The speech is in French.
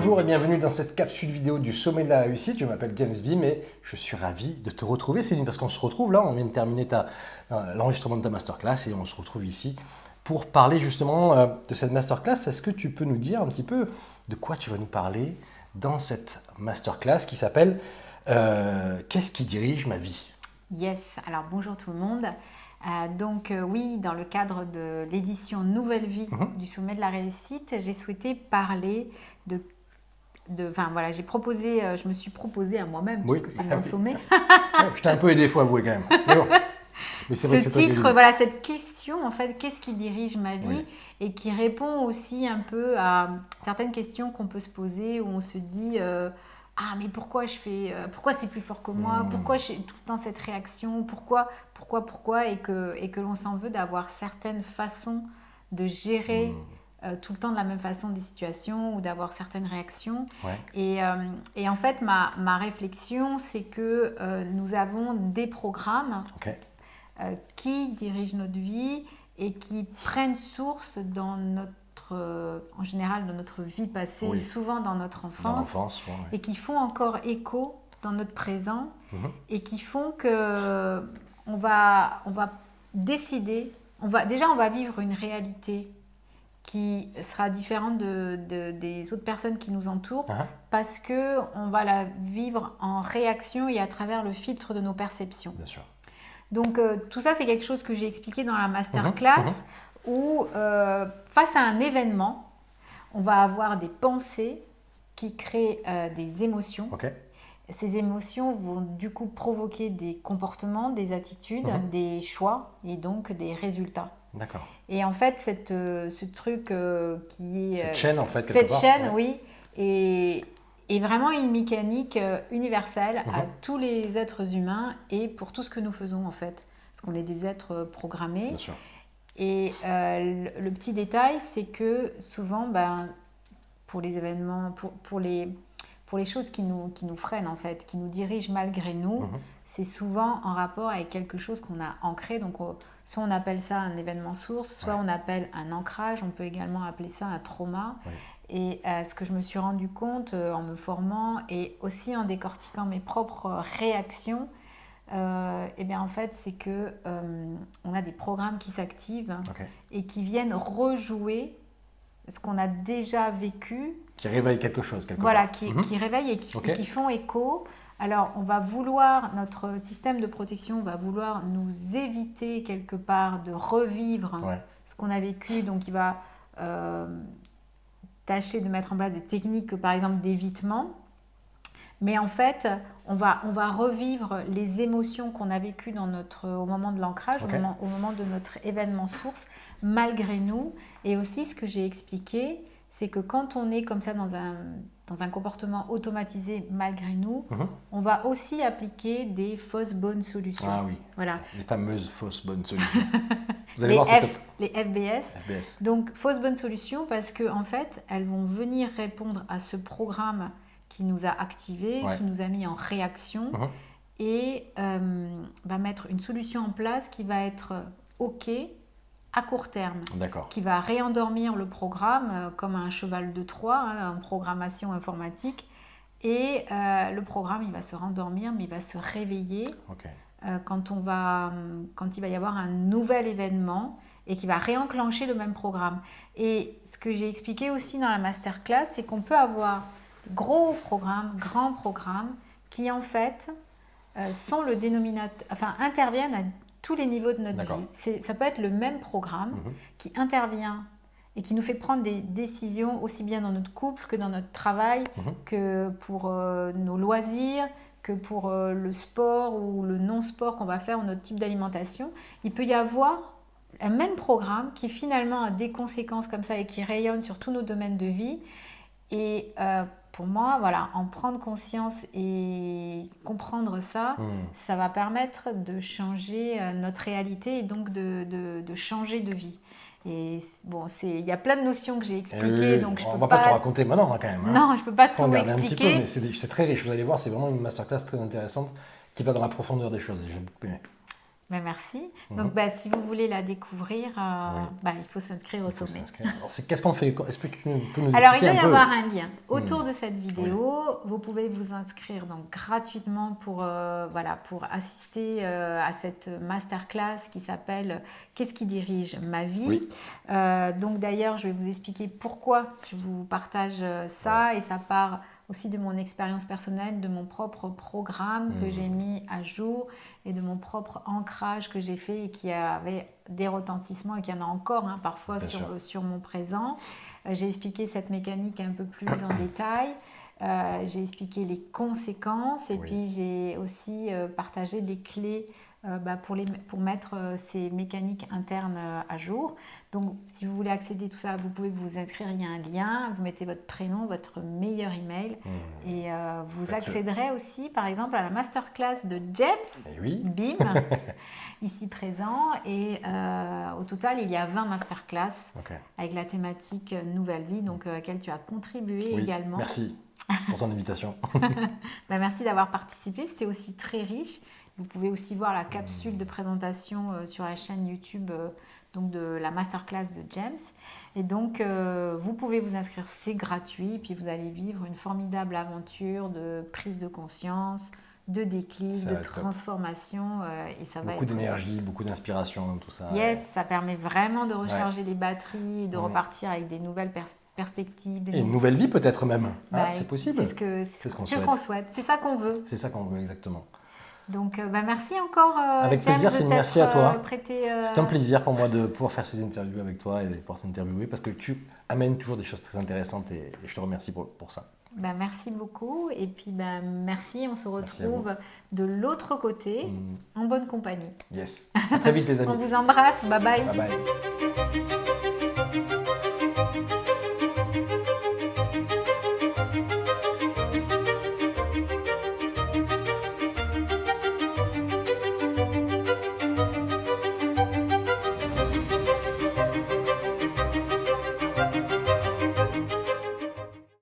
Bonjour et bienvenue dans cette capsule vidéo du sommet de la réussite. Je m'appelle James Beam et je suis ravi de te retrouver, Céline, parce qu'on se retrouve là, on vient de terminer l'enregistrement de ta masterclass et on se retrouve ici pour parler justement de cette masterclass. Est-ce que tu peux nous dire un petit peu de quoi tu vas nous parler dans cette masterclass qui s'appelle Qu'est-ce qui dirige ma vie? Yes, alors bonjour tout le monde. Oui, dans le cadre de l'édition Nouvelle Vie du Sommet de la Réussite, j'ai souhaité parler j'ai proposé, je me suis proposée à moi-même, puisque c'est mon sommet. Je t'ai un peu aidé, il faut avouer quand même. Mais bon. Mais c'est vrai que c'est toi qui titre, l'as dit. voilà, cette question, en fait, qu'est-ce qui dirige ma vie? Oui. Et qui répond aussi un peu à certaines questions qu'on peut se poser, où on se dit ah, mais pourquoi pourquoi c'est plus fort que moi? Pourquoi j'ai tout le temps cette réaction? Pourquoi? Et que l'on s'en veut d'avoir certaines façons de gérer tout le temps de la même façon des situations ou d'avoir certaines réactions. Ouais. Et en fait, ma réflexion, c'est que nous avons des programmes Ok. qui dirigent notre vie et qui prennent source en général dans notre vie passée, Oui. souvent dans notre enfance, Dans l'enfance, ouais. et qui font encore écho dans notre présent et qui font que on va décider, on va vivre une réalité qui sera différente des autres personnes qui nous entourent parce qu'on va la vivre en réaction et à travers le filtre de nos perceptions. Bien sûr. Donc tout ça, c'est quelque chose que j'ai expliqué dans la masterclass où face à un événement, on va avoir des pensées qui créent des émotions. Ok. Ces émotions vont du coup provoquer des comportements, des attitudes, des choix et donc des résultats. D'accord. Et en fait, ce truc qui est... Cette chaîne, en fait, quelque cette part. chaîne, oui, est vraiment une mécanique universelle à tous les êtres humains et pour tout ce que nous faisons, en fait. Parce qu'on est des êtres programmés. Bien sûr. Et le petit détail, c'est que souvent, pour les événements, pour les choses qui nous freinent, en fait, qui nous dirigent malgré nous, c'est souvent en rapport avec quelque chose qu'on a ancré. Donc, soit on appelle ça un événement source, soit on appelle un ancrage. On peut également appeler ça un trauma. Oui. Et ce que je me suis rendu compte en me formant et aussi en décortiquant mes propres réactions, en fait, c'est que on a des programmes qui s'activent et qui viennent rejouer ce qu'on a déjà vécu. Qui réveille quelque chose, quelque Voilà, part. qui réveillent et qui font écho. Alors, notre système de protection va vouloir nous éviter quelque part de revivre ce qu'on a vécu. Donc, il va tâcher de mettre en place des techniques, par exemple, d'évitement. Mais en fait, on va revivre les émotions qu'on a vécues au moment de l'ancrage, au moment de notre événement source, malgré nous. Et aussi, ce que j'ai expliqué, c'est que quand on est comme ça dans un comportement automatisé malgré nous, on va aussi appliquer des fausses bonnes solutions. Ah oui, voilà. Les fameuses fausses bonnes solutions. Vous allez les, voir les FBS. Donc, fausses bonnes solutions parce qu'en fait, elles vont venir répondre à ce programme qui nous a activés, qui nous a mis en réaction et mettre une solution en place qui va être OK à court terme, qui va réendormir le programme comme un cheval de Troie en programmation informatique et le programme il va se rendormir mais il va se réveiller quand il va y avoir un nouvel événement et qui va réenclencher le même programme. Et ce que j'ai expliqué aussi dans la masterclass, c'est qu'on peut avoir gros programmes, grands programmes qui en fait sont le dénominateur, interviennent à tous les niveaux de notre vie. Ça peut être le même programme qui intervient et qui nous fait prendre des décisions aussi bien dans notre couple que dans notre travail, que pour nos loisirs, que pour le sport ou le non-sport qu'on va faire ou notre type d'alimentation. Il peut y avoir un même programme qui finalement a des conséquences comme ça et qui rayonne sur tous nos domaines de vie. Et pour moi, en prendre conscience et comprendre ça, ça va permettre de changer notre réalité et donc de changer de vie. Et bon, il y a plein de notions que j'ai expliquées, donc on ne va pas tout raconter maintenant quand même. Non, je ne peux pas tout expliquer. Un petit peu, mais c'est très riche. Vous allez voir, c'est vraiment une masterclass très intéressante qui va dans la profondeur des choses. J'ai beaucoup aimé. Ben merci. Donc, si vous voulez la découvrir, il faut s'inscrire au sommet. Alors, qu'est-ce qu'on fait? Est-ce que tu peux nous expliquer Alors, il doit un y peu avoir un lien autour de cette vidéo. Vous pouvez vous inscrire donc gratuitement pour assister à cette masterclass qui s'appelle « Qu'est-ce qui dirige ma vie ?» Donc, d'ailleurs, je vais vous expliquer pourquoi je vous partage ça et ça part aussi de mon expérience personnelle, de mon propre programme que j'ai mis à jour et de mon propre ancrage que j'ai fait et qui avait des retentissements et qui en a encore parfois sur mon présent. J'ai expliqué cette mécanique un peu plus en détail. J'ai expliqué les conséquences et puis j'ai aussi partagé des clés pour mettre ces mécaniques internes à jour. Donc, si vous voulez accéder à tout ça, vous pouvez vous inscrire, il y a un lien, vous mettez votre prénom, votre meilleur email et vous accéderez aussi, par exemple, à la masterclass de James, BIM, ici présent. Et au total, il y a 20 masterclass avec la thématique Nouvelle Vie, donc à laquelle tu as contribué également. Merci pour ton invitation. Merci d'avoir participé, c'était aussi très riche. Vous pouvez aussi voir la capsule de présentation sur la chaîne YouTube donc de la masterclass de James. Et donc, vous pouvez vous inscrire, c'est gratuit. Et puis, vous allez vivre une formidable aventure de prise de conscience, de déclic, de transformation. Et ça va beaucoup d'énergie, beaucoup d'inspiration, tout ça. Yes, ça permet vraiment de recharger les batteries et de repartir avec des nouvelles perspectives. Et une nouvelle vie peut-être même. C'est possible. C'est ce qu'on souhaite. C'est ça qu'on veut. C'est ça qu'on veut, exactement. Donc, merci encore. Avec plaisir, James, merci à toi. C'est un plaisir pour moi de pouvoir faire ces interviews avec toi et de pouvoir t'interviewer parce que tu amènes toujours des choses très intéressantes et je te remercie pour ça. Merci beaucoup et puis merci, on se retrouve de l'autre côté en bonne compagnie. Yes, à très vite les amis. On vous embrasse, bye bye. Bye bye.